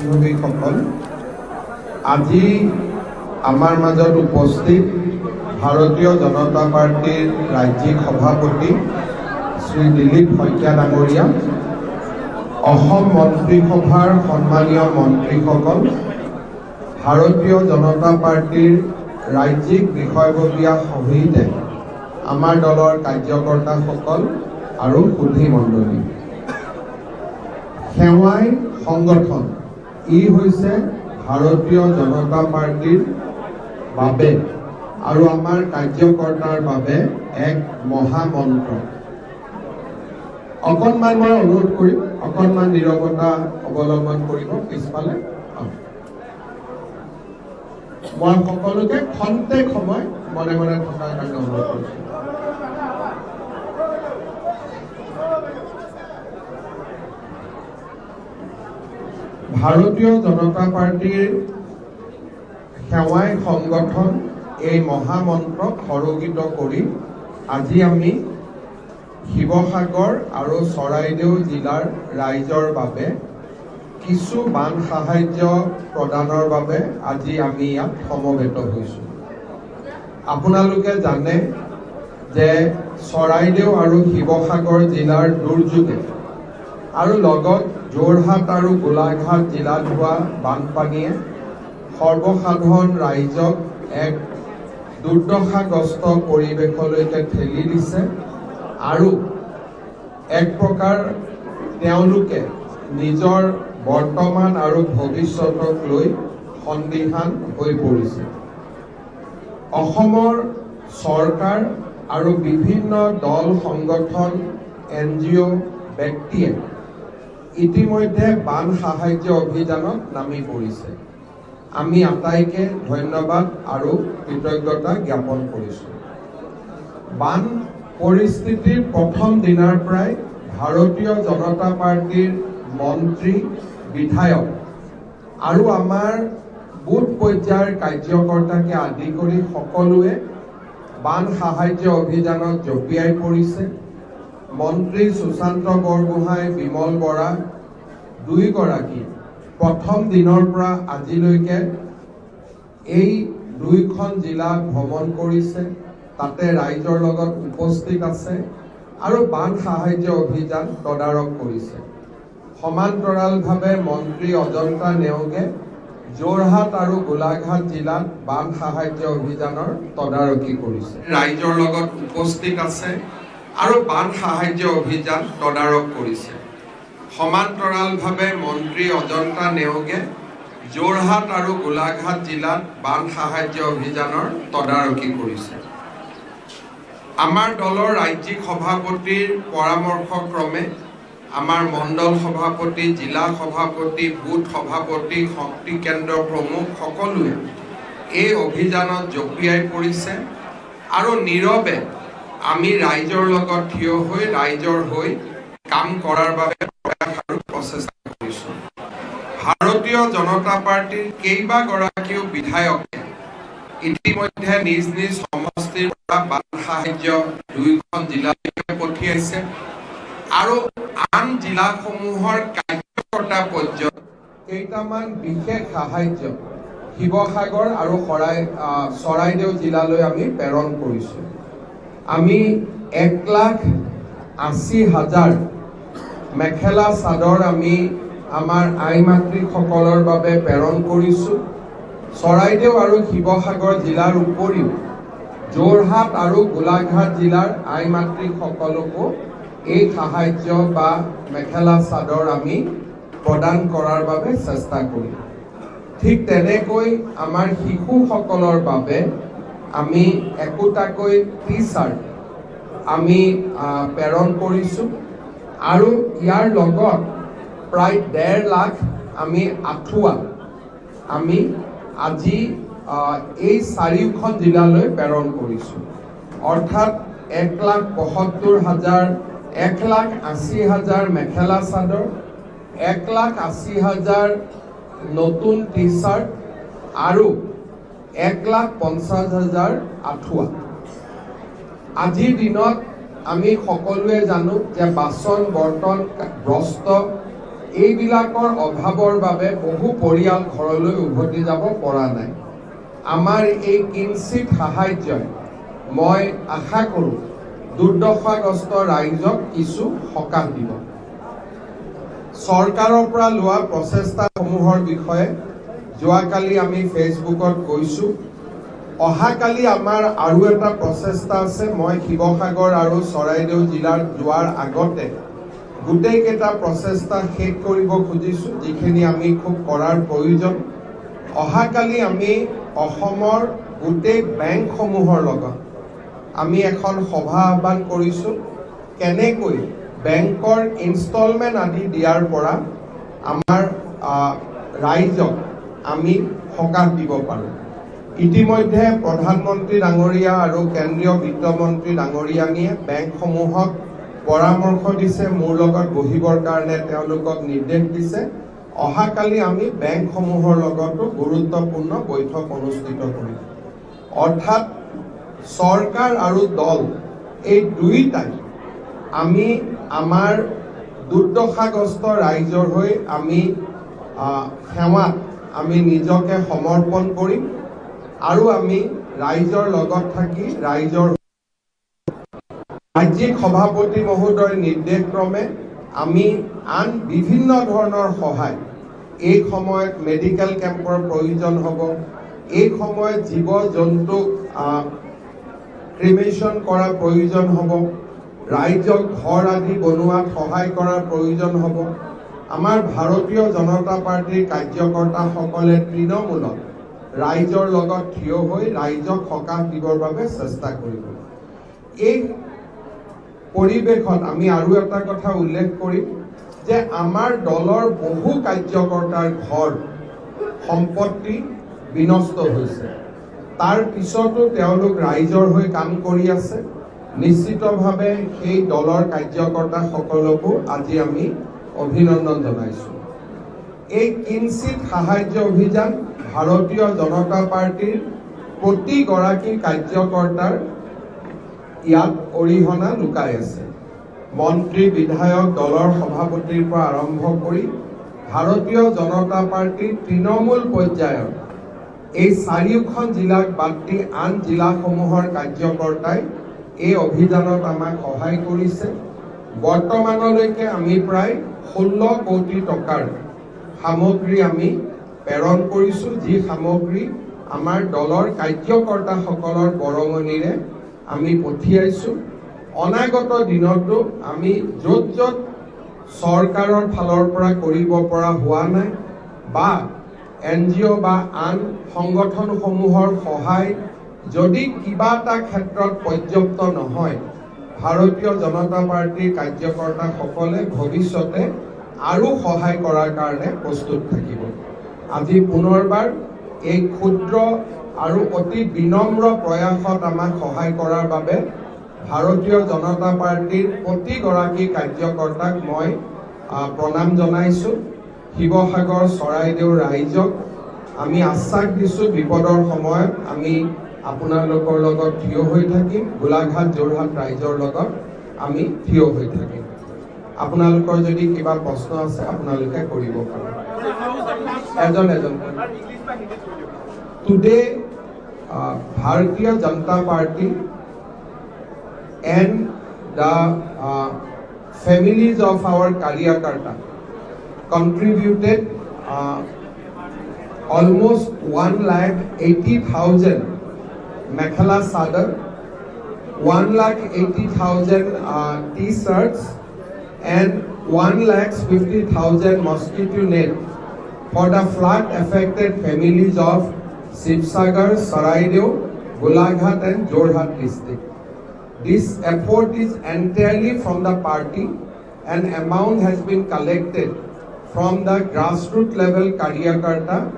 বান্ধৱীসকল, আজি আমাৰ মাজত উপস্থিত ভাৰতীয় জনতা পাৰ্টিৰ ৰাজ্যিক সভাপতি শ্ৰী দিলীপ শইকীয়া ডাঙৰীয়া, অসম মন্ত্ৰীসভাৰ সন্মানীয় মন্ত্ৰীসকল, ভাৰতীয় জনতা পাৰ্টিৰ ৰাজ্যিক বিষয়ববীয়া সহিতে আমাৰ দলৰ কাৰ্যকৰ্তাসকল আৰু সুধী মণ্ডলী। সেৱাই সংগঠন ই হৈছে ভাৰতীয় জনতা পাৰ্টিৰ বাবে আৰু আমাৰ কাৰ্যকৰ্তাৰ বাবে এক মহামন্ত্ৰ। অকণমান মই অনুৰোধ কৰিম, অকণমান নীৰৱতা অৱলম্বন কৰিব পিছফালে। মই সকলোকে খন্তেক সময় মনে মনে থকাৰ কাৰণে অনুৰোধ কৰিছোঁ। ভাৰতীয় জনতা পাৰ্টিৰ সেৱাই সংগঠন এই মহামন্ত্ৰক সৰগিত কৰি আজি আমি শিৱসাগৰ আৰু চৰাইদেউ জিলাৰ ৰাইজৰ বাবে কিছু বান সাহায্য প্ৰদানৰ বাবে আজি আমি ইয়াত সমবেত হৈছোঁ। আপোনালোকে জানে যে চৰাইদেউ আৰু শিৱসাগৰ জিলাৰ দুৰ্যোগে আৰু লগত যোৰহাট আৰু গোলাঘাট জিলাত হোৱা বানপানীয়ে সৰ্বসাধাৰণ ৰাইজক এক দুৰ্দশাগ্ৰস্ত পৰিৱেশলৈকে ঠেলি দিছে আৰু এক প্ৰকাৰ তেওঁলোকে নিজৰ বৰ্তমান আৰু ভৱিষ্যতক লৈ সন্দিহান হৈ পৰিছে। অসমৰ চৰকাৰ আৰু বিভিন্ন দল সংগঠন NGO ব্যক্তিয়ে ইতিমধ্যে বান সাহায্য অভিযানত নামি পৰিছে। আমি আটাইকে ধন্যবাদ আৰু কৃতজ্ঞতা জ্ঞাপন কৰিছোঁ। বান পৰিস্থিতিৰ প্ৰথম দিনাৰ পৰাই ভাৰতীয় জনতা পাৰ্টিৰ মন্ত্ৰী, বিধায়ক আৰু আমাৰ বুথ পৰ্যায়ৰ কাৰ্যকৰ্তাকে আদি কৰি সকলোৱে বান সাহায্য অভিযানত জঁপিয়াই পৰিছে। মন্ত্ৰী সুশান্ত বৰগোহাঁই, বিমল বৰা দুয়োগৰাকী প্ৰথম দিনৰ পৰা আজিলৈকে এই দুইখন জিলা ভ্ৰমণ কৰিছে, তাতে ৰাইজৰ লগত উপস্থিত আছে আৰু বান সাহায্য অভিযান তদাৰক কৰিছে। সমান্তৰালভাৱে মন্ত্ৰী অজন্তা নেওগে যোৰহাট আৰু গোলাঘাট জিলাত বান সাহায্য অভিযানৰ তদাৰকী কৰিছে, ৰাইজৰ লগত উপস্থিত আছে আৰু বান সাহায্য অভিযান তদাৰক কৰিছে। সমান্তৰালভাৱে মন্ত্ৰী অজন্তা নেওগে যোৰহাট আৰু গোলাঘাট জিলাত বান সাহায্য অভিযানৰ তদাৰকী কৰিছে। আমাৰ দলৰ ৰাজ্যিক সভাপতিৰ পৰামৰ্শক্ৰমে আমাৰ মণ্ডল সভাপতি, জিলা সভাপতি, বুথ সভাপতি, শক্তি কেন্দ্ৰ প্ৰমুখ সকলোৱে এই অভিযানত জঁপিয়াই পৰিছে আৰু নীৰৱে আমি ৰাইজৰ লগত থিয় হৈ ৰাইজৰ হৈ কাম কৰাৰ বাবে প্ৰয়াস আৰু প্ৰচেষ্টা কৰিছোঁ। ভাৰতীয় জনতা পাৰ্টিৰ কেইবাগৰাকীও বিধায়কে ইতিমধ্যে নিজ নিজ সমষ্টিৰ পৰা বান সাহায্য দুইখন জিলালৈকে পঠিয়াইছে আৰু আন জিলাসমূহৰ কাৰ্যকৰ্তা পৰ্যায়ত কেইটামান বিশেষ সাহায্য শিৱসাগৰ আৰু চৰাইদেউ জিলালৈ আমি প্ৰেৰণ কৰিছোঁ। আমি 1,80,000 মেখেলা চাদৰ আমি আমাৰ আই মাতৃসকলৰ বাবে প্ৰেৰণ কৰিছোঁ। চৰাইদেউ আৰু শিৱসাগৰ জিলাৰ উপৰিও যোৰহাট আৰু গোলাঘাট জিলাৰ আই মাতৃসকলকো এই সাহায্য বা মেখেলা চাদৰ আমি প্ৰদান কৰাৰ বাবে চেষ্টা কৰিম। ঠিক তেনেকৈ আমাৰ শিশুসকলৰ বাবে আমি একোটাকৈ টি-চাৰ্ট আমি প্ৰেৰণ কৰিছোঁ আৰু ইয়াৰ লগত প্ৰায় 1.5 লাখ আমি আঁঠুৱা আমি আজি এই 4খন জিলালৈ প্ৰেৰণ কৰিছোঁ। অৰ্থাৎ 1,75,000 1,80,000 মেখেলা চাদৰ, 1,80,000 নতুন টি-চাৰ্ট আৰু 1,50,000 আঁঠুৱা। আজিৰ দিনত আমি সকলোৱে জানো যে বাচন বৰ্তন বস্ত্ৰ এইবিলাকৰ অভাৱৰ বাবে বহু পৰিয়াল ঘৰলৈ উভতি যাব পৰা নাই। আমাৰ এই কিঞ্চিত সাহায্যই মই আশা কৰোঁ দুৰ্দশাগ্ৰস্ত ৰাইজক কিছু সকাহ দিব। চৰকাৰৰ পৰা লোৱা প্ৰচেষ্টাসমূহৰ বিষয়ে যোৱাকালি আমি ফেচবুকত কৈছোঁ। অহাকালি আমাৰ আৰু এটা প্ৰচেষ্টা আছে। মই শিৱসাগৰ আৰু চৰাইদেউ জিলাৰ যোৱাৰ আগতে গোটেইকেইটা প্ৰচেষ্টা শেষ কৰিব খুজিছোঁ, যিখিনি আমি খুব কৰাৰ প্ৰয়োজন। অহাকালি আমি অসমৰ গোটেই বেংকসমূহৰ লগত আমি এখন সভা আহ্বান কৰিছোঁ, কেনেকৈ বেংকৰ ইনষ্টলমেণ্ট আদি দিয়াৰ পৰা আমাৰ ৰাইজক আমি সকাহ দিব পাৰোঁ। ইতিমধ্যে প্ৰধানমন্ত্ৰী ডাঙৰীয়া আৰু কেন্দ্ৰীয় বিত্তমন্ত্ৰী ডাঙৰীয়ানীয়ে বেংকসমূহক পৰামৰ্শ দিছে, মোৰ লগত বহিবৰ কাৰণে তেওঁলোকক নিৰ্দেশ দিছে। অহাকালি আমি বেংকসমূহৰ লগতো গুৰুত্বপূৰ্ণ বৈঠক অনুষ্ঠিত কৰিম। অৰ্থাৎ চৰকাৰ আৰু দল এই দুয়োটাই আমি আমাৰ দুৰ্দশাগ্ৰস্ত ৰাইজৰ হৈ আমি সেৱাত আমি নিজকে সমৰ্পণ কৰিম আৰু আমি ৰাইজৰ লগত থাকি ৰাইজৰ ৰাজ্যিক সভাপতি মহোদয়ৰ নিৰ্দেশক্ৰমে আমি আন বিভিন্ন ধৰণৰ সহায়, এই সময়ত মেডিকেল কেম্পৰ প্ৰয়োজন হ'ব, এই সময়ত জীৱ জন্তুক ক্ৰিমেশ্যন কৰাৰ প্ৰয়োজন হ'ব, ৰাইজক ঘৰ আদি বনোৱাত সহায় কৰাৰ প্ৰয়োজন হ'ব। আমাৰ ভাৰতীয় জনতা পাৰ্টীৰ কাৰ্যকৰ্তাসকলে তৃণমূলত ৰাইজৰ লগত থিয় হৈ ৰাইজক সকাহ দিবৰ বাবে চেষ্টা কৰিব। এই পৰিৱেশত আমি আৰু এটা কথা উল্লেখ কৰিম যে আমাৰ দলৰ বহু কাৰ্যকৰ্তাৰ ঘৰ সম্পত্তি বিনষ্ট হৈছে। তাৰ পিছতো তেওঁলোক ৰাইজৰ হৈ কাম কৰি আছে। নিশ্চিতভাৱে সেই দলৰ কাৰ্যকৰ্তাসকলকো আজি আমি অভিনন্দন জনাইছোঁ। এই কিঞ্চিত সাহায্য অভিযান ভাৰতীয় জনতা পাৰ্টীৰ প্ৰতিগৰাকী কাৰ্যকৰ্তাৰ ইয়াত অৰিহণা লুকাই আছে। মন্ত্ৰী, বিধায়ক, দলৰ সভাপতিৰ পৰা আৰম্ভ কৰি ভাৰতীয় জনতা পাৰ্টীৰ তৃণমূল পৰ্যায়ৰ এই চাৰিওখন জিলাক বাদ দি আন জিলাসমূহৰ কাৰ্যকৰ্তাই এই অভিযানত আমাক সহায় কৰিছে। বৰ্তমানলৈকে আমি প্ৰায় 16 কোটি টকাৰ সামগ্ৰী আমি প্ৰেৰণ কৰিছোঁ, যি সামগ্ৰী আমাৰ দলৰ কাৰ্যকৰ্তাসকলৰ বৰঙণিৰে আমি পঠিয়াইছোঁ। অনাগত দিনতো আমি য'ত য'ত চৰকাৰৰ ফালৰ পৰা কৰিব পৰা হোৱা নাই বা NGO বা আন সংগঠনসমূহৰ সহায় যদি কিবা এটা ক্ষেত্ৰত পৰ্যাপ্ত নহয়, ভাৰতীয় জনতা পাৰ্টীৰ কাৰ্যকৰ্তাসকলে ভৱিষ্যতে আৰু সহায় কৰাৰ কাৰণে প্ৰস্তুত থাকিব। আজি পুনৰবাৰ এই ক্ষুদ্ৰ আৰু অতি বিনম্ৰ প্ৰয়াসত আমাক সহায় কৰাৰ বাবে ভাৰতীয় জনতা পাৰ্টীৰ প্ৰতিগৰাকী কাৰ্যকৰ্তাক মই প্ৰণাম জনাইছোঁ। শিৱসাগৰ, চৰাইদেউৰ ৰাইজক আমি আশ্বাস দিছোঁ, বিপদৰ সময়ত আমি আপোনালোকৰ লগত থিয় হৈ থাকিম। গোলাঘাট, যোৰহাট ৰাইজৰ লগত আমি থিয় হৈ থাকিম। আপোনালোকৰ যদি কিবা প্ৰশ্ন আছে আপোনালোকে কৰিব পাৰে। এজন Today, Bharatiya Janata Party and the families of our Karyakarta contributed almost 1,80,000 Mekhela Sadar, 1,80,000 T-shirts and 1,50,000 mosquito net for the flood affected families of Sibsagar, Saraideo, Golaghat and Jorhat district. This effort is entirely from the party and amount has been collected from the grassroots level Karyakartas.